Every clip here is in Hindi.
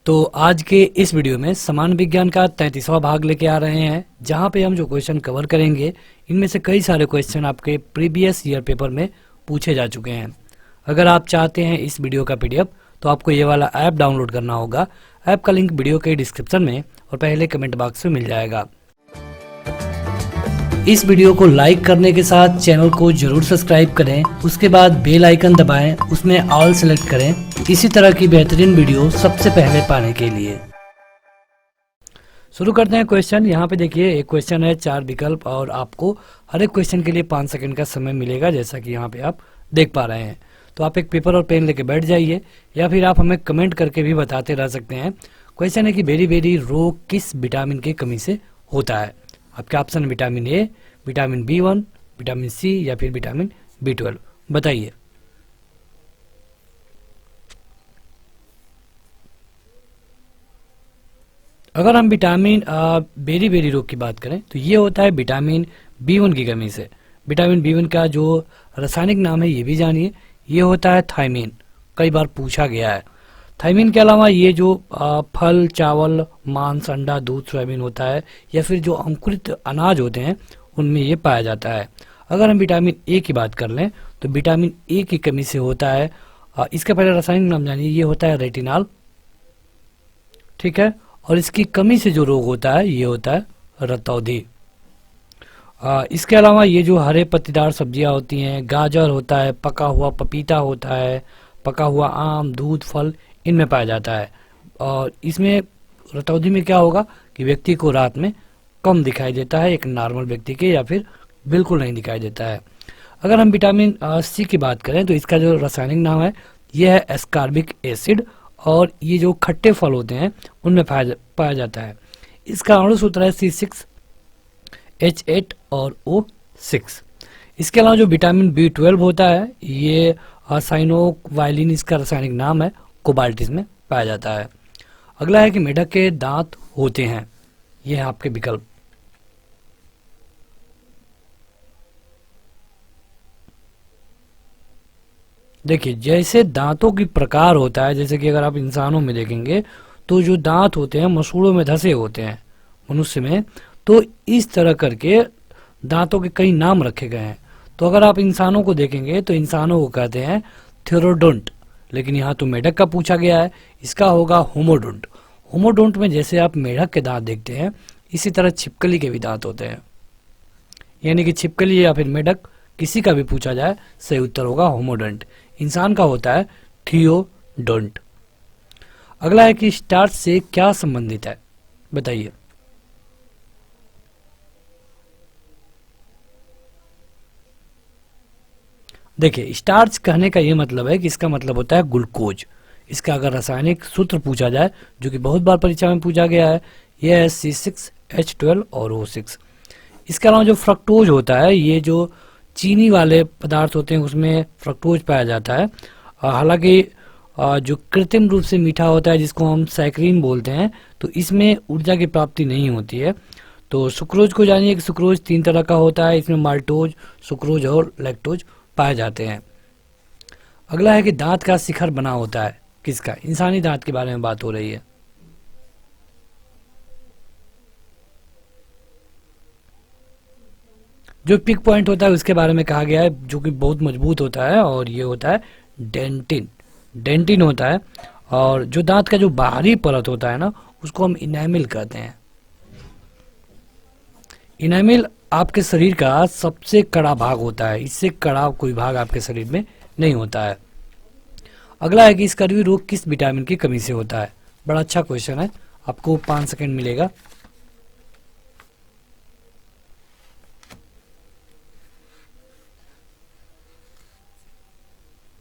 तो आज के इस वीडियो में समान विज्ञान का 33वां भाग लेके आ रहे हैं, जहां पे हम जो क्वेश्चन कवर करेंगे इनमें से कई सारे क्वेश्चन आपके प्रीवियस ईयर पेपर में पूछे जा चुके हैं। अगर आप चाहते हैं इस वीडियो का पीडीएफ तो आपको ये वाला ऐप डाउनलोड करना होगा। ऐप का लिंक वीडियो के डिस्क्रिप्शन में और पहले कमेंट बॉक्स में मिल जाएगा। इस वीडियो को लाइक करने के साथ चैनल को जरूर सब्सक्राइब करें, उसके बाद बेल आइकन दबाएं, उसमें ऑल सेलेक्ट करें इसी तरह की बेहतरीन वीडियो सबसे पहले पाने के लिए। शुरू करते हैं क्वेश्चन। यहाँ पे देखिए एक क्वेश्चन है, 4 विकल्प और आपको हर एक क्वेश्चन के लिए 5 सेकंड का समय मिलेगा, जैसा कि यहाँ पे आप देख पा रहे हैं। तो आप एक पेपर और पेन लेके बैठ जाइए या फिर आप हमें कमेंट करके भी बताते रह सकते हैं। क्वेश्चन है कि बेरी रोग किस विटामिन की कमी से होता है। आपके option vitamin A, vitamin B1, vitamin C या फिर विटामिन B12। बताइए। अगर हम विटामिन बेरी रोग की बात करें तो ये होता है विटामिन B1 की कमी से। विटामिन B1 का जो रासायनिक नाम है ये भी जानिए, ये होता है थायमीन। कई बार पूछा गया है। थायमीन के अलावा ये जो फल, चावल, मांस, अंडा, दूध, सोयाबीन होता है या फिर जो अंकुरित अनाज होते हैं उनमें ये पाया जाता है। अगर हम विटामिन ए की बात कर लें तो विटामिन ए की कमी से होता है, इसका पहले रासायनिक नाम जानिए, ये होता है रेटिनॉल। ठीक है। और इसकी कमी से जो रोग होता है ये होता है रतौंधी। इसके अलावा ये जो हरे पत्तीदार सब्जियां होती हैं, गाजर होता है, पका हुआ पपीता होता है, पका हुआ आम, दूध, फल, इनमें पाया जाता है। और इसमें रतौंधी में क्या होगा कि व्यक्ति को रात में कम दिखाई देता है एक नॉर्मल व्यक्ति के, या फिर बिल्कुल नहीं दिखाई देता है। अगर हम विटामिन सी की बात करें तो इसका जो रासायनिक नाम है यह है एस्कॉर्बिक एसिड, और ये जो खट्टे फल होते हैं उनमें पाया जाता है। इसका अणु सूत्र है C6H8 और O6। इसके अलावा जो विटामिन B12 होता है ये साइनोवायलिन इसका रासायनिक नाम है, कोबाल्ट में पाया जाता है। अगला है कि मेढक के दांत होते हैं। ये है आपके विकल्प। देखिए जैसे दांतों की प्रकार होता है, जैसे कि अगर आप इंसानों में देखेंगे तो जो दांत होते हैं मसूड़ों में धसे होते हैं मनुष्य में, तो इस तरह करके दांतों के कई नाम रखे गए हैं। तो अगर आप इंसानों को देखेंगे तो इंसानों को कहते हैं थेरोडोंट, लेकिन यहाँ तो मेढक का पूछा गया है, इसका होगा होमोडोंट। होमोडोंट में जैसे आप मेढक के दांत देखते हैं इसी तरह छिपकली के भी दांत होते हैं। यानी कि छिपकली या फिर मेढक किसी का भी पूछा जाए सही उत्तर होगा होमोडोंट। इंसान का होता है थियोडोंट। अगला है कि स्टार्च से क्या संबंधित है। बताइए। देखिए स्टार्च कहने का ये मतलब है कि इसका मतलब होता है ग्लूकोज। इसका अगर रासायनिक सूत्र पूछा जाए, जो कि बहुत बार परीक्षा में पूछा गया है, यह है C6H12 और O6। इसके अलावा जो फ्रक्टोज होता है, ये जो चीनी वाले पदार्थ होते हैं उसमें फ्रक्टोज पाया जाता है। हालांकि जो कृत्रिम रूप से मीठा होता है जिसको हम सैकरीन बोलते हैं, तो इसमें ऊर्जा की प्राप्ति नहीं होती है। तो सुक्रोज को जानिए कि सुक्रोज 3 तरह का होता है, इसमें माल्टोज, सुक्रोज और लैक्टोज पाए जाते हैं। अगला है कि दांत का शिखर बना होता है किसका। इंसानी दांत के बारे में बात हो रही है। जो पिक पॉइंट होता है उसके बारे में कहा गया है, जो कि बहुत मजबूत होता है, और ये होता है डेंटिन। डेंटिन होता है। और जो दांत का जो बाहरी परत होता है ना, उसको हम इनेमिल कहते हैं। इनेमिल आपके शरीर का सबसे कड़ा भाग होता है, इससे कड़ा कोई भाग आपके शरीर में नहीं होता है। अगला है कि स्कर्वी रोग किस विटामिन की कमी से होता है। बड़ा अच्छा क्वेश्चन है, आपको 5 सेकंड मिलेगा।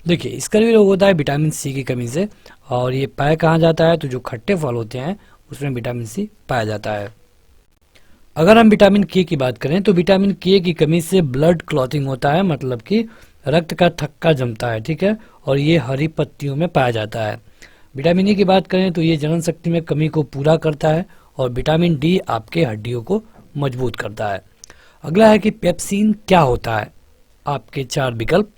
देखिए स्कर्वी रोग होता है विटामिन सी की कमी से, और ये पाया कहाँ जाता है, तो जो खट्टे फल होते हैं उसमें विटामिन सी पाया जाता है। अगर हम विटामिन के की बात करें तो विटामिन के की कमी से ब्लड क्लॉटिंग होता है, मतलब कि रक्त का थक्का जमता है। ठीक है। और ये हरी पत्तियों में पाया जाता है। विटामिन ई की बात करें तो ये जनन शक्ति में कमी को पूरा करता है, और विटामिन डी आपके हड्डियों को मजबूत करता है। अगला है कि पेप्सिन क्या होता है। आपके 4 विकल्प।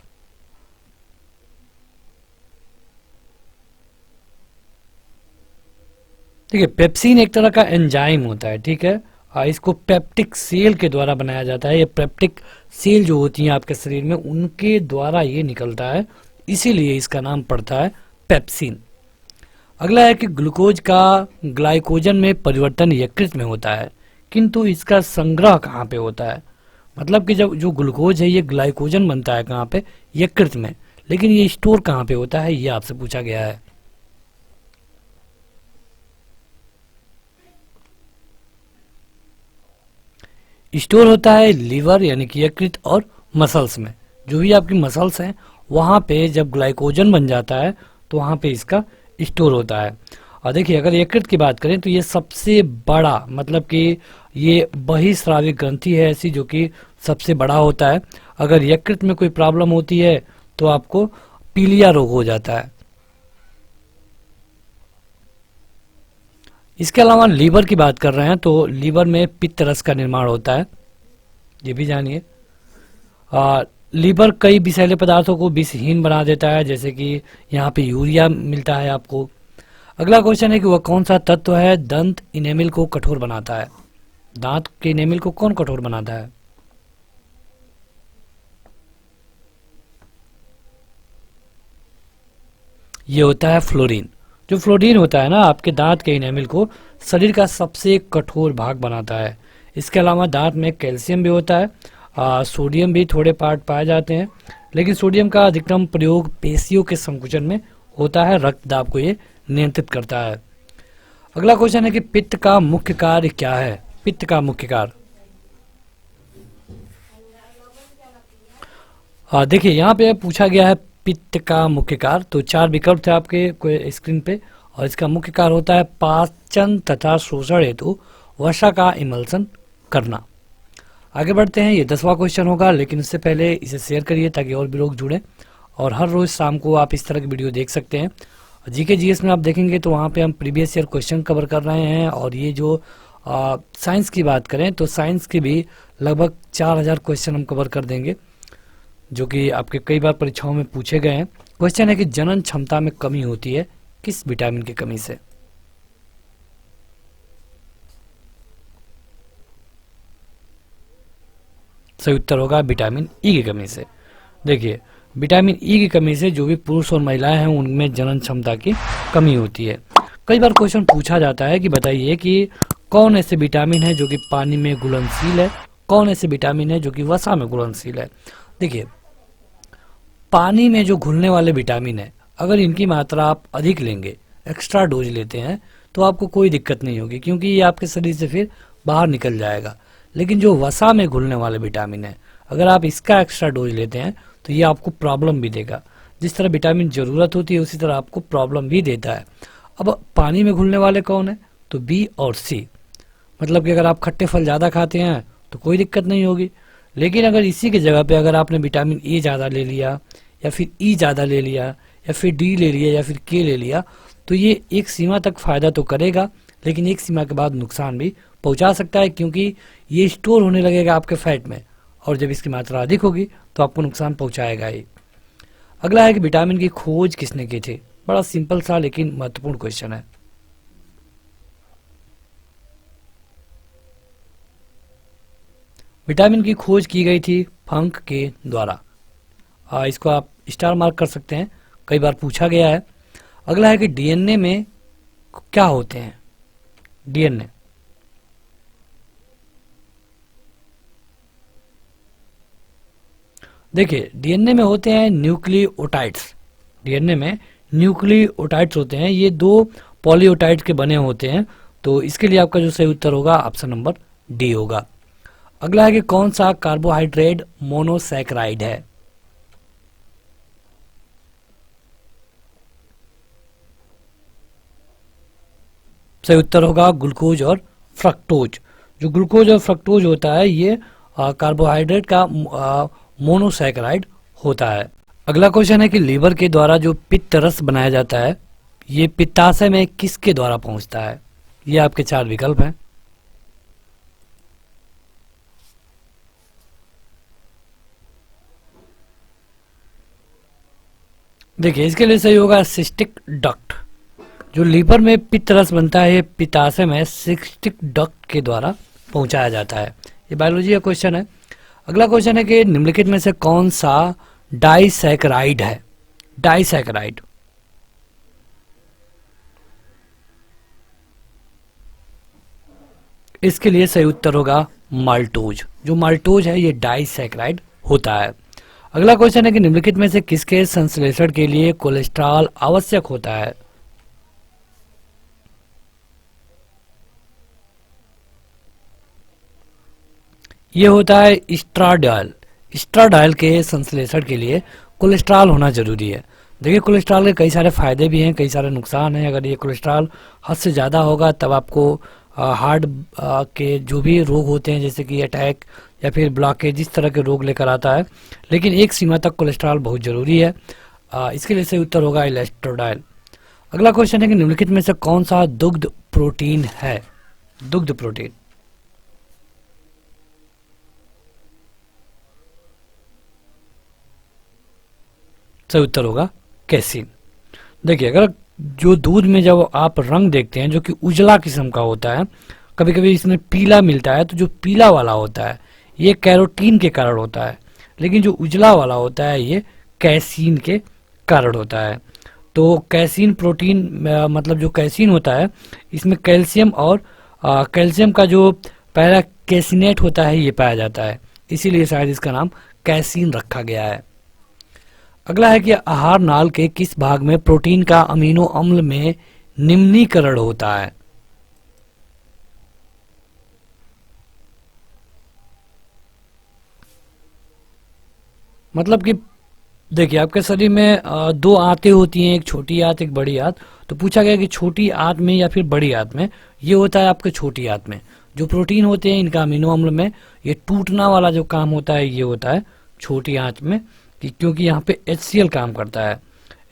देखिए, पेप्सिन एक तरह का एंजाइम होता है, ठीक है। इसको पेप्टिक सेल के द्वारा बनाया जाता है। ये पेप्टिक सेल जो होती हैं आपके शरीर में, उनके द्वारा ये निकलता है, इसीलिए इसका नाम पड़ता है पेप्सिन। अगला है कि ग्लूकोज का ग्लाइकोजन में परिवर्तन यकृत में होता है, किंतु इसका संग्रह कहाँ पे होता है? मतलब कि जब जो ग्लूकोज है ये ग्लाइकोजन बनता है कहाँ पे? यकृत में। लेकिन ये स्टोर कहाँ पे होता है, ये आपसे पूछा गया है। स्टोर होता है लीवर यानी कि यकृत और मसल्स में। जो भी आपकी मसल्स हैं वहाँ पे जब ग्लाइकोजन बन जाता है तो वहाँ पे इसका स्टोर होता है। और देखिए, अगर यकृत की बात करें तो ये सबसे बड़ा, मतलब कि ये बहिस्राविक ग्रंथि है ऐसी जो कि सबसे बड़ा होता है। अगर यकृत में कोई प्रॉब्लम होती है तो आपको पीलिया रोग हो जाता है। इसके अलावा लीवर की बात कर रहे हैं तो लीवर में पित्त रस का निर्माण होता है, ये भी जानिए। लीवर कई विषैले पदार्थों को विषहीन बना देता है, जैसे कि यहाँ पे यूरिया मिलता है आपको। अगला क्वेश्चन है कि वह कौन सा तत्व है दंत इनेमिल को कठोर बनाता है? दांत के इनेमिल को कौन कठोर बनाता है? ये होता है फ्लोरीन। जो फ्लोरीन होता है ना, आपके दांत के इनेमिल को शरीर का सबसे कठोर भाग बनाता है। इसके अलावा दांत में कैल्शियम भी होता है, सोडियम भी थोड़े पार्ट पाए जाते हैं, लेकिन सोडियम का अधिकतम प्रयोग पेशियों के संकुचन में होता है। रक्तदाब को ये नियंत्रित करता है। अगला क्वेश्चन है कि पित्त का मुख्य कार्य क्या है? पित्त का मुख्य कार्य, देखिए यहाँ पे पूछा गया है पित्त का मुख्य कार्य। तो चार विकल्प थे आपके स्क्रीन पे, और इसका मुख्य कार्य होता है पाचन तथा शोषण हेतु वसा का इमल्सन करना। आगे बढ़ते हैं, ये 10वां क्वेश्चन होगा, लेकिन उससे पहले इसे शेयर करिए ताकि और भी लोग जुड़े। और हर रोज शाम को आप इस तरह की वीडियो देख सकते हैं। जीके जीएस में आप देखेंगे तो वहाँ पे हम प्रीवियस ईयर क्वेश्चन कवर कर रहे हैं। और ये जो साइंस की बात करें तो साइंस की भी लगभग 4000 क्वेश्चन हम कवर कर देंगे, जो कि आपके कई बार परीक्षाओं में पूछे गए हैं। क्वेश्चन है कि जनन क्षमता में कमी होती है किस विटामिन की कमी से? सही उत्तर होगा विटामिन ई की कमी से। देखिए, विटामिन ई की कमी से जो भी पुरुष और महिलाएं हैं उनमें जनन क्षमता की कमी होती है। कई बार क्वेश्चन पूछा जाता है कि बताइए कि कौन ऐसे विटामिन है जो कि पानी में घुलनशील है, कौन ऐसे विटामिन है जो कि वसा में घुलनशील है। देखिए, पानी में जो घुलने वाले विटामिन है, अगर इनकी मात्रा आप अधिक लेंगे, एक्स्ट्रा डोज लेते हैं, तो आपको कोई दिक्कत नहीं होगी, क्योंकि ये आपके शरीर से फिर बाहर निकल जाएगा। लेकिन जो वसा में घुलने वाले विटामिन है, अगर आप इसका एक्स्ट्रा डोज लेते हैं तो ये आपको प्रॉब्लम भी देगा। जिस तरह विटामिन जरूरत होती है उसी तरह आपको प्रॉब्लम भी देता है। अब पानी में घुलने वाले कौन है? तो बी और सी। मतलब कि अगर आप खट्टे फल ज़्यादा खाते हैं तो कोई दिक्कत नहीं होगी, लेकिन अगर इसी की जगह पे अगर आपने विटामिन ए ज़्यादा ले लिया, या फिर ई ज़्यादा ले लिया, या फिर डी ले लिया, या फिर के ले लिया, तो ये एक सीमा तक फ़ायदा तो करेगा, लेकिन एक सीमा के बाद नुकसान भी पहुंचा सकता है, क्योंकि ये स्टोर होने लगेगा आपके फैट में, और जब इसकी मात्रा अधिक होगी तो आपको नुकसान पहुंचाएगा ही। अगला है कि विटामिन की खोज किसने की थी? बड़ा सिंपल सा लेकिन महत्वपूर्ण क्वेश्चन है। विटामिन की खोज की गई थी फंक के द्वारा। इसको आप स्टार मार्क कर सकते हैं, कई बार पूछा गया है। अगला है कि डीएनए में क्या होते हैं? डीएनए, देखिए डीएनए में होते हैं न्यूक्लियोटाइड्स। डीएनए में न्यूक्लियोटाइड्स होते हैं, ये दो पॉलीओटाइड के बने होते हैं। तो इसके लिए आपका जो सही उत्तर होगा ऑप्शन नंबर डी होगा। अगला है कि कौन सा कार्बोहाइड्रेट मोनोसैकराइड है? सही उत्तर होगा ग्लूकोज और फ्रक्टोज। जो ग्लूकोज और फ्रक्टोज होता है ये कार्बोहाइड्रेट का मोनोसैकराइड होता है। अगला क्वेश्चन है कि लीवर के द्वारा जो पित्त रस बनाया जाता है, ये पित्ताशय में किसके द्वारा पहुंचता है? ये आपके चार विकल्प हैं। देखिए, इसके लिए सही होगा सिस्टिक डक्ट। जो लीवर में पित्त रस बनता है ये पित्ताशय में सिस्टिक डक्ट के द्वारा पहुंचाया जाता है। ये बायोलॉजी का क्वेश्चन है। अगला क्वेश्चन है कि निम्नलिखित में से कौन सा डाइसैकेराइड है? डाइसैकेराइड, इसके लिए सही उत्तर होगा माल्टोज। जो माल्टोज है ये डाइसैकेराइड होता है। अगला क्वेश्चन है कि निम्नलिखित में से किसके संश्लेषण के लिए कोलेस्ट्रॉल आवश्यक होता है? ये होता है स्ट्राडाइल। स्ट्राडाइल के संश्लेषण के लिए कोलेस्ट्रॉल होना जरूरी है। देखिए कोलेस्ट्रॉल के कई सारे फायदे भी हैं, कई सारे नुकसान हैं। अगर ये कोलेस्ट्रॉल हद से ज़्यादा होगा तब आपको हार्ट के जो भी रोग होते हैं जैसे कि अटैक या फिर ब्लॉकेज इस तरह के रोग लेकर आता है। लेकिन एक सीमा तक कोलेस्ट्रॉल बहुत ज़रूरी है। इसके लिए सही उत्तर होगा एस्ट्राडाइल। अगला क्वेश्चन है कि निम्नलिखित में से कौन सा दुग्ध प्रोटीन है? दुग्ध प्रोटीन, सही उत्तर होगा कैसीन। देखिए अगर जो दूध में जब आप रंग देखते हैं जो कि उजला किस्म का होता है, कभी कभी इसमें पीला मिलता है, तो जो पीला वाला होता है ये कैरोटीन के कारण होता है, लेकिन जो उजला वाला होता है ये कैसीन के कारण होता है। तो कैसीन प्रोटीन मतलब जो कैसीन होता है इसमें कैल्शियम और कैल्शियम का जो पहला कैसिनेट होता है ये पाया जाता है, इसीलिए शायद इसका नाम कैसीन रखा गया है। अगला है कि आहार नाल के किस भाग में प्रोटीन का अमीनो अम्ल में निम्नीकरण होता है? मतलब कि देखिए आपके शरीर में दो आंतें होती हैं, एक छोटी आंत एक बड़ी आंत। तो पूछा गया कि छोटी आंत में या फिर बड़ी आंत में, ये होता है आपके छोटी आंत में। जो प्रोटीन होते हैं इनका अमीनो अम्ल में ये टूटना वाला जो काम होता है ये होता है छोटी आंत में, क्योंकि यहाँ पे HCl काम करता है।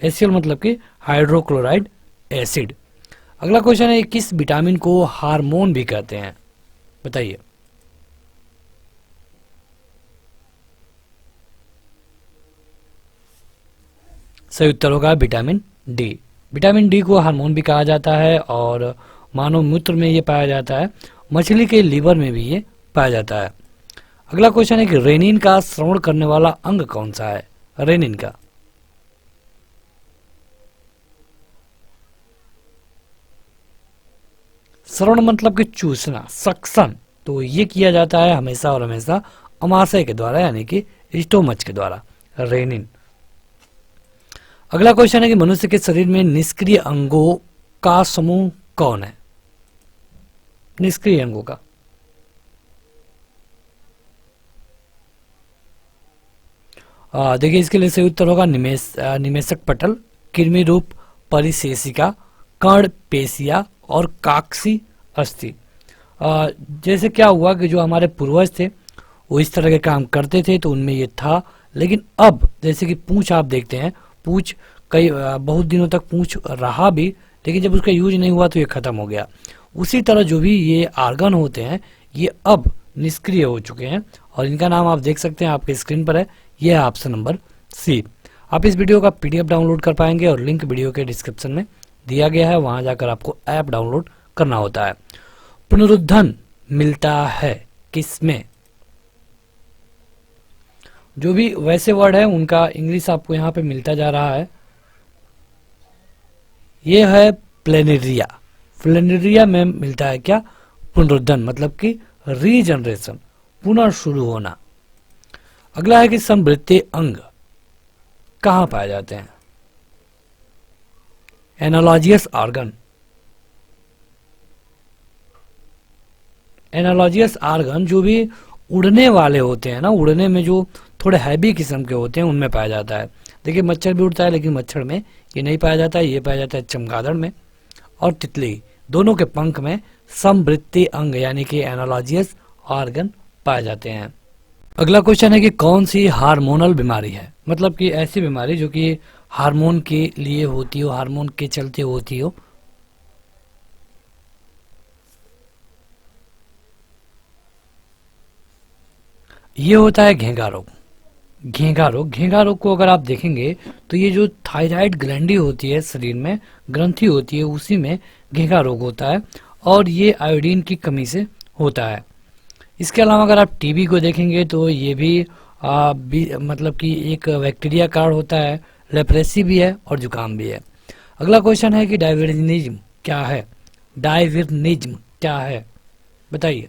HCl मतलब कि हाइड्रोक्लोराइड एसिड। अगला क्वेश्चन है किस विटामिन को हार्मोन भी कहते हैं? बताइए। सही उत्तर होगा विटामिन डी। विटामिन डी को हार्मोन भी कहा जाता है और मानव मूत्र में ये पाया जाता है, मछली के लीवर में भी ये पाया जाता है। अगला क्वेश्चन है कि रेनिन का श्रवण करने वाला अंग कौन सा है? रेनिन का, श्रवण मतलब कि चूसना, सक्शन, तो ये किया जाता है हमेशा और हमेशा अमाशय के द्वारा यानी कि स्टोमच के द्वारा, रेनिन। अगला क्वेश्चन है कि मनुष्य के शरीर में निष्क्रिय अंगों का समूह कौन है? निष्क्रिय अंगों का, देखिए इसके लिए सही उत्तर होगा निमेषक पटल, कृमि रूप परिशेषिका, कर्ण पेशिया और काक्षी अस्थि। जैसे क्या हुआ कि जो हमारे पूर्वज थे वो इस तरह के काम करते थे तो उनमें ये था, लेकिन अब जैसे कि पूंछ आप देखते हैं, पूंछ कई बहुत दिनों तक पूंछ रहा भी, लेकिन जब उसका यूज नहीं हुआ तो ये खत्म हो गया। उसी तरह जो भी ये आर्गन होते हैं ये अब निष्क्रिय हो चुके हैं और इनका नाम आप देख सकते हैं आपके स्क्रीन पर है, ये है ऑप्शन नंबर सी। आप इस वीडियो का PDF डाउनलोड कर पाएंगे और लिंक वीडियो के डिस्क्रिप्शन में दिया गया है, वहां जाकर आपको ऐप डाउनलोड करना होता है। पुनरुत्थान मिलता है किसमें? जो भी वैसे वर्ड है उनका इंग्लिश आपको यहाँ पे मिलता जा रहा है, ये है प्लेनेरिया। प्लेनेरिया में मिलता है क्या? पुनरुत्थान मतलब कि रीजनरेशन, पुनः शुरू होना। अगला है कि समवृत्तीय अंग कहाँ पाए जाते हैं? एनालॉजियस ऑर्गन। एनालॉजियस ऑर्गन जो भी उड़ने वाले होते हैं ना, उड़ने में जो थोड़े हैवी किस्म के होते हैं उनमें पाया जाता है। देखिए मच्छर भी उड़ता है लेकिन मच्छर में ये नहीं पाया जाता है, ये पाया जाता है चमगादड़ में और तितली, दोनों के पंख में समवृत्तीय अंग यानी कि एनालॉजियस ऑर्गन पाए जाते हैं। अगला क्वेश्चन है कि कौन सी हार्मोनल बीमारी है? मतलब कि ऐसी बीमारी जो कि हार्मोन के लिए होती हो, हार्मोन के चलते होती हो। ये होता है घेंगा रोग। घेंघा रोग को अगर आप देखेंगे तो ये जो थायराइड ग्लैंडी होती है शरीर में, ग्रंथि होती है, उसी में घेंघा रोग होता है और ये आयोडीन की कमी से होता है। इसके अलावा अगर आप टीबी को देखेंगे तो ये भी मतलब कि एक बैक्टीरिया कारण होता है, लेप्रेसी भी है और जुकाम भी है। अगला क्वेश्चन है कि डायवर्निज्म क्या है? डायवर्निज्म क्या है बताइए।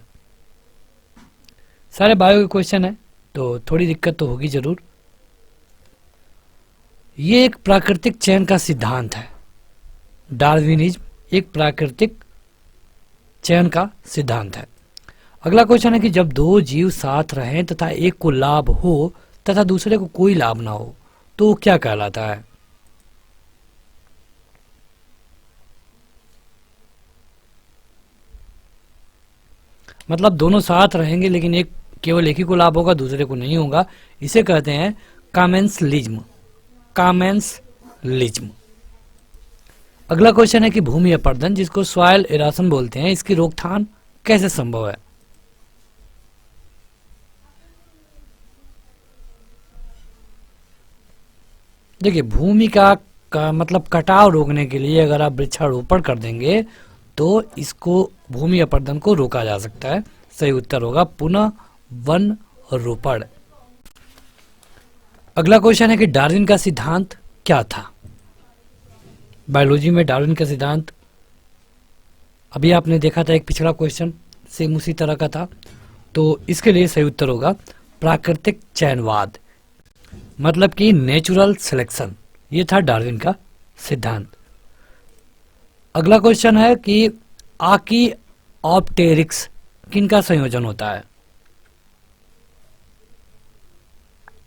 सारे बायो के क्वेश्चन है तो थोड़ी दिक्कत तो होगी जरूर। ये एक प्राकृतिक चयन का सिद्धांत है। डार्विनिज्म एक प्राकृतिक चयन का सिद्धांत है। अगला क्वेश्चन है कि जब दो जीव साथ रहें तथा एक को लाभ हो तथा दूसरे को कोई लाभ ना हो तो वो क्या कहलाता है? मतलब दोनों साथ रहेंगे लेकिन केवल एक ही को लाभ होगा, दूसरे को नहीं होगा, इसे कहते हैं कामेंसलिज्म। कामेंसलिज्म। अगला क्वेश्चन है कि भूमि अपरदन, जिसको सॉइल इरोशन बोलते हैं, इसकी रोकथाम कैसे संभव है? देखिए, भूमि का मतलब कटाव रोकने के लिए अगर आप वृक्षारोपण कर देंगे तो इसको भूमि अपरदन को रोका जा सकता है। सही उत्तर होगा पुनः वन रोपण। अगला क्वेश्चन है कि डार्विन का सिद्धांत क्या था? बायोलॉजी में डार्विन का सिद्धांत अभी आपने देखा था, एक पिछला क्वेश्चन सेम उसी तरह का था, तो इसके लिए सही उत्तर होगा प्राकृतिक चयनवाद, मतलब कि नेचुरल सिलेक्शन। ये था डार्विन का सिद्धांत। अगला क्वेश्चन है कि आर्कियोप्टेरिक्स किनका संयोजन होता है?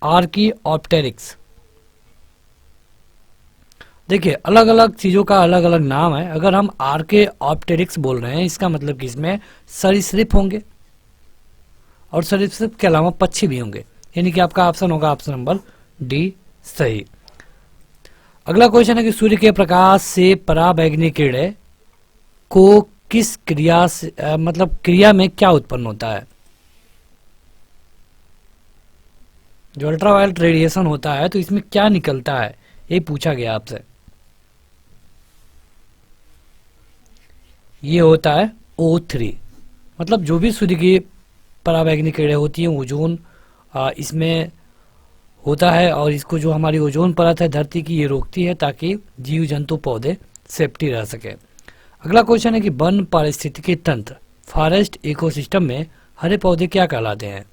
आर्कियोप्टेरिक्स। देखिए, अलग अलग चीजों का अलग अलग नाम है। अगर हम आर्कियोप्टेरिक्स बोल रहे हैं, इसका मतलब कि इसमें सरीसृप होंगे और सरीसृप के अलावा पक्षी भी होंगे, यानी कि आपका ऑप्शन होगा ऑप्शन नंबर डी सही। अगला क्वेश्चन है कि सूर्य के प्रकाश से पराबैंगनी किरणें को किस क्रिया से मतलब क्रिया में क्या उत्पन्न होता है? जो अल्ट्रावायलेट रेडिएशन होता है तो इसमें क्या निकलता है, ये पूछा गया आपसे। ये होता है O3। मतलब जो भी सूर्य की पराबैंगनी किरणें होती हैं, ओजोन इसमें होता है और इसको जो हमारी ओजोन परत है धरती की, ये रोकती है ताकि जीव जंतु पौधे सेफ्टी रह सके। अगला क्वेश्चन है कि वन पारिस्थितिकी तंत्र, फॉरेस्ट इकोसिस्टम में हरे पौधे क्या कहलाते हैं?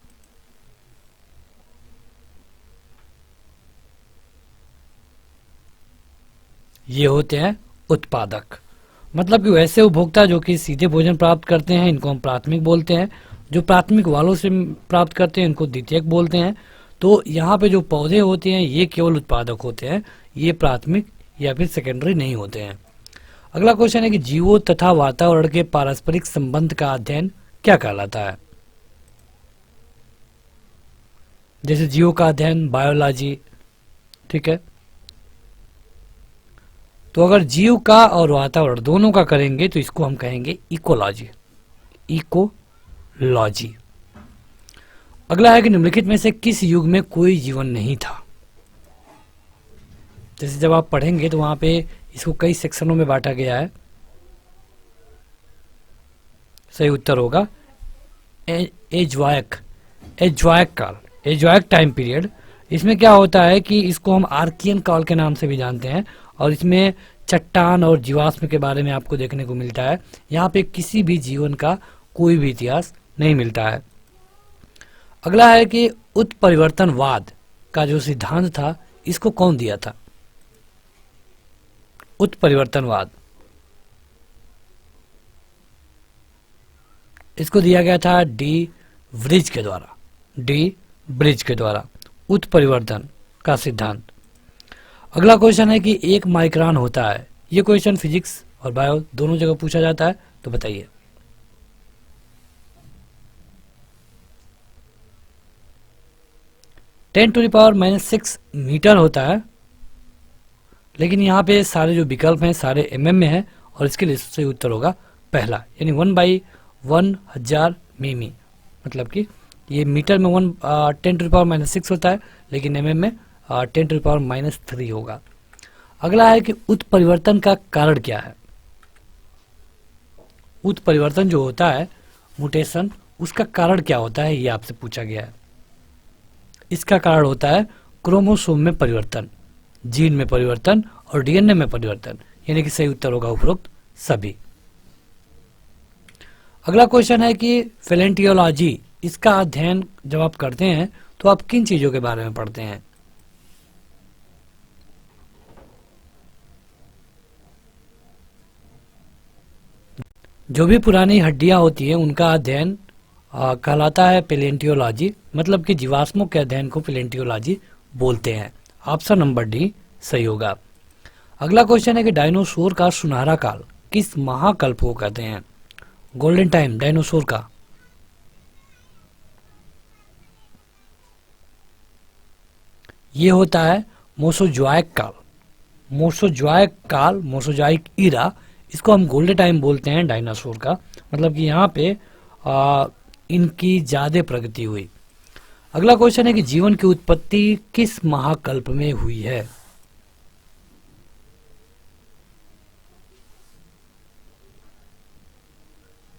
ये होते हैं उत्पादक। मतलब कि वैसे उपभोक्ता जो कि सीधे भोजन प्राप्त करते हैं, इनको हम प्राथमिक बोलते हैं। जो प्राथमिक वालों से प्राप्त करते हैं, इनको द्वितीयक बोलते हैं। तो यहाँ पे जो पौधे होते हैं ये केवल उत्पादक होते हैं, ये प्राथमिक या फिर सेकेंडरी नहीं होते हैं। अगला क्वेश्चन है कि जीवों तथा वातावरण के पारस्परिक संबंध का अध्ययन क्या कहलाता है? जैसे जीवों का अध्ययन बायोलॉजी, ठीक है। तो अगर जीव का और वातावरण दोनों का करेंगे तो इसको हम कहेंगे इकोलॉजी। इकोलॉजी। अगला है कि निम्नलिखित में से किस युग में कोई जीवन नहीं था? जैसे जब आप पढ़ेंगे तो वहां पे इसको कई सेक्शनों में बांटा गया है। सही उत्तर होगा एजवायक काल, एजवायक टाइम पीरियड। इसमें क्या होता है कि इसको हम आर्कियन काल के नाम से भी जानते हैं और इसमें चट्टान और जीवाश्म के बारे में आपको देखने को मिलता है। यहाँ पे किसी भी जीवन का कोई भी इतिहास नहीं मिलता है। अगला है कि उत्परिवर्तनवाद का जो सिद्धांत था इसको कौन दिया था? उत्परिवर्तनवाद, इसको दिया गया था डी ब्रिज के द्वारा। उत्परिवर्तन का सिद्धांत। अगला क्वेश्चन है कि एक माइक्रोन होता है। ये क्वेश्चन फिजिक्स और बायो दोनों जगह पूछा जाता है, तो बताइए। (10⁻⁻⁶) मीटर होता है, लेकिन यहाँ पे सारे जो विकल्प हैं सारे mm में हैं और इसके लिए सही उत्तर होगा पहला, यानी 1/1000 मिमी, मतलब कि ये मीटर में 10⁻⁻6 होता है, लेकिन mm में 10⁻⁻3 होगा। अगला है कि उत्परिवर्तन का कारण क्या है। उत्परिवर्तन जो होता है, म्यूटेशन, उसका कारण क्या होता है, ये आपसे पूछा गया है। इसका कारण होता है क्रोमोसोम में परिवर्तन, जीन में परिवर्तन और डीएनए में परिवर्तन, यानी कि सही उत्तर होगा उपरोक्त सभी। अगला क्वेश्चन है कि फेलेंटियोलॉजी, इसका अध्ययन जब आप करते हैं तो आप किन चीजों के बारे में पढ़ते हैं। जो भी पुरानी हड्डियां होती हैं उनका अध्ययन कहलाता है पेलेंटियोलॉजी, मतलब कि जीवाश्मों के अध्ययन को पेलेंटियोलॉजी बोलते हैं। ऑप्शन नंबर डी सही होगा। अगला क्वेश्चन है कि डायनासोर का सुनहरा काल किस महाकल्प को कहते हैं। गोल्डन टाइम डायनासोर का, ये होता है मोसोजोइक काल। मोसोजोइक काल, मोसोजोइक ईरा, इसको हम गोल्डन टाइम बोलते हैं डायनासोर का, मतलब कि यहाँ पे इनकी ज्यादा प्रगति हुई। अगला क्वेश्चन है कि जीवन की उत्पत्ति किस महाकल्प में हुई है।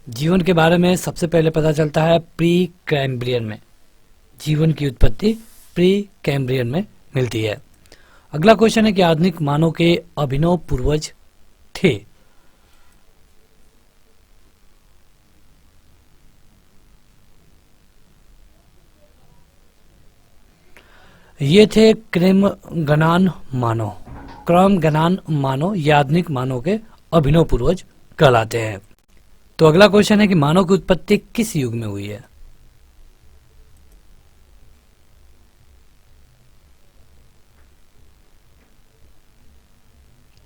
जीवन के बारे में सबसे पहले पता चलता है प्री कैम्ब्रियन में। जीवन की उत्पत्ति प्री कैम्ब्रियन में मिलती है। अगला क्वेश्चन है कि आधुनिक मानव के अभिनव पूर्वज थे। ये थे क्रमगनान मानव। क्रमगनान मानव ये आधुनिक मानव के अभिनव पूर्वज कहलाते हैं। तो अगला क्वेश्चन है कि मानव की उत्पत्ति किस युग में हुई है।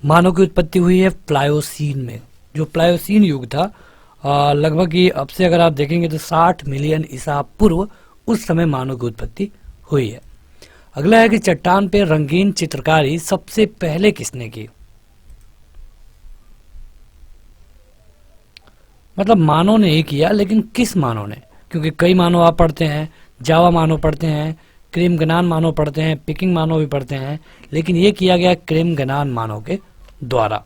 मानव की उत्पत्ति हुई है प्लायोसीन में। जो प्लायोसीन युग था, लगभग ये अब से अगर आप देखेंगे तो 60 मिलियन ईसा पूर्व, उस समय मानव की उत्पत्ति हुई है। अगला है कि चट्टान पे रंगीन चित्रकारी सबसे पहले किसने की। मतलब मानव ने ही किया, लेकिन किस मानव ने, क्योंकि कई मानव आप पढ़ते हैं, जावा मानव पढ़ते हैं, क्रेमगनान मानव पढ़ते हैं, पिकिंग मानव भी पढ़ते हैं, लेकिन ये किया गया क्रेमगनान मानव के द्वारा।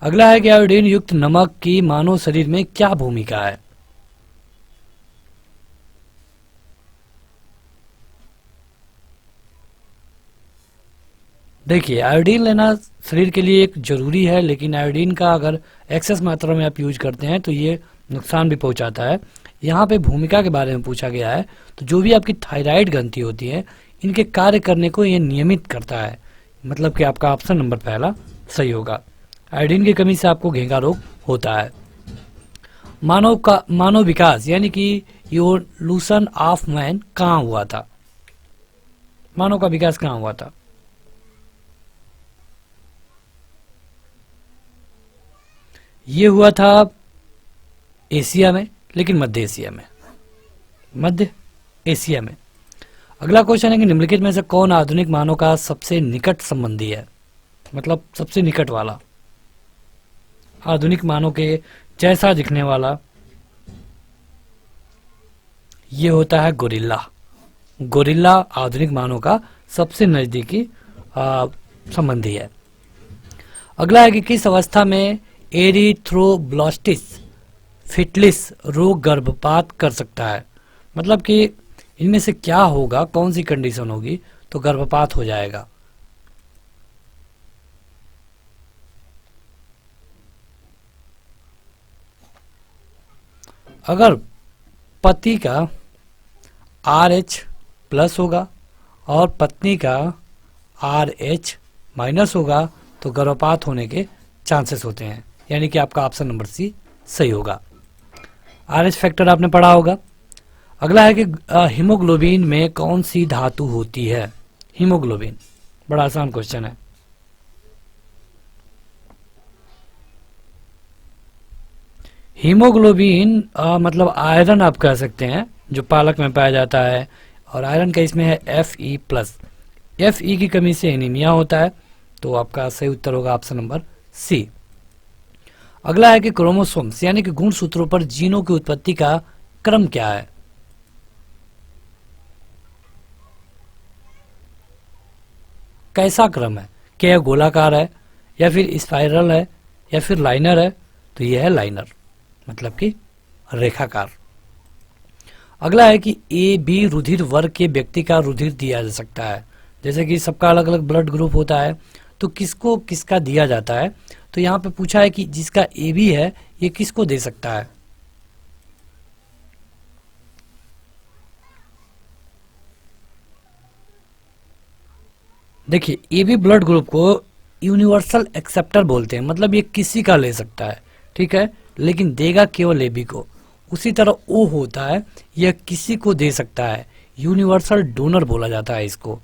अगला है कि आयोडीन युक्त नमक की मानव शरीर में क्या भूमिका है। देखिए, आयोडीन लेना शरीर के लिए एक जरूरी है, लेकिन आयोडीन का अगर एक्सेस मात्रा में आप यूज करते हैं तो ये नुकसान भी पहुंचाता है। यहाँ पे भूमिका के बारे में पूछा गया है, तो जो भी आपकी थायराइड ग्रंथि होती है, इनके कार्य करने को ये नियमित करता है, मतलब कि आपका ऑप्शन नंबर पहला सही होगा। आयोडीन की कमी से आपको घेंघा रोग होता है। मानव विकास यानी कि इवोल्यूशन ऑफ मैन कहाँ हुआ था। मानव का विकास कहाँ हुआ था। ये हुआ था एशिया में, लेकिन मध्य एशिया में, मध्य एशिया में। अगला क्वेश्चन है कि निम्नलिखित में से कौन आधुनिक मानव का सबसे निकट संबंधी है, मतलब सबसे निकट वाला, आधुनिक मानव के जैसा दिखने वाला। ये होता है गोरिल्ला। गोरिल्ला आधुनिक मानव का सबसे नजदीकी संबंधी है। अगला है कि किस अवस्था में एरिथ्रोब्लास्टिस फिटलिस रोग गर्भपात कर सकता है। मतलब कि इनमें से क्या होगा, कौन सी कंडीशन होगी तो गर्भपात हो जाएगा। अगर पति का RH+ होगा और पत्नी का RH- होगा तो गर्भपात होने के चांसेस होते हैं, यानी कि आपका ऑप्शन नंबर सी सही होगा। RH फैक्टर आपने पढ़ा होगा। अगला है कि हीमोग्लोबिन में कौन सी धातु होती है। हीमोग्लोबिन बड़ा आसान क्वेश्चन है। हीमोग्लोबिन मतलब आयरन आप कह सकते हैं, जो पालक में पाया जाता है, और आयरन का इसमें है Fe+। Fe की कमी से एनीमिया होता है, तो आपका सही उत्तर होगा ऑप्शन नंबर सी। अगला है कि क्रोमोसोम्स यानी कि गुणसूत्रों पर जीनों की उत्पत्ति का क्रम क्या है। कैसा क्रम है, क्या यह गोलाकार है या फिर स्पाइरल है या फिर लाइनर है, तो यह है लाइनर, मतलब कि रेखाकार। अगला है कि ए बी रुधिर वर्ग के व्यक्ति का रुधिर दिया जा सकता है। जैसे कि सबका अलग अलग ब्लड ग्रुप होता है, तो किसको किसका दिया जाता है, तो यहाँ पे पूछा है कि जिसका ए बी है ये किसको दे सकता है। देखिए ए बी ब्लड ग्रुप को यूनिवर्सल एक्सेप्टर बोलते हैं, मतलब ये किसी का ले सकता है, ठीक है, लेकिन देगा केवल ए बी को। उसी तरह ओ होता है, यह किसी को दे सकता है, यूनिवर्सल डोनर बोला जाता है इसको।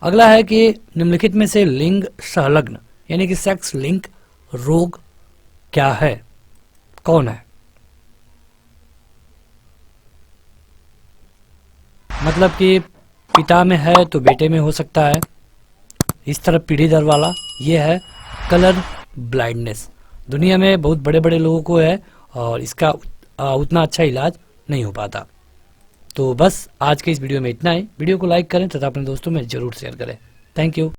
अगला है कि निम्नलिखित में से लिंग संलग्न यानी कि सेक्स लिंक रोग क्या है, कौन है। मतलब कि पिता में है तो बेटे में हो सकता है, इस तरह पीढ़ी दर वाला। ये है कलर ब्लाइंडनेस, दुनिया में बहुत बड़े बड़े लोगों को है और इसका उतना अच्छा इलाज नहीं हो पाता। तो बस आज के इस वीडियो में इतना ही। वीडियो को लाइक करें तथा अपने दोस्तों में जरूर शेयर करें। Thank you.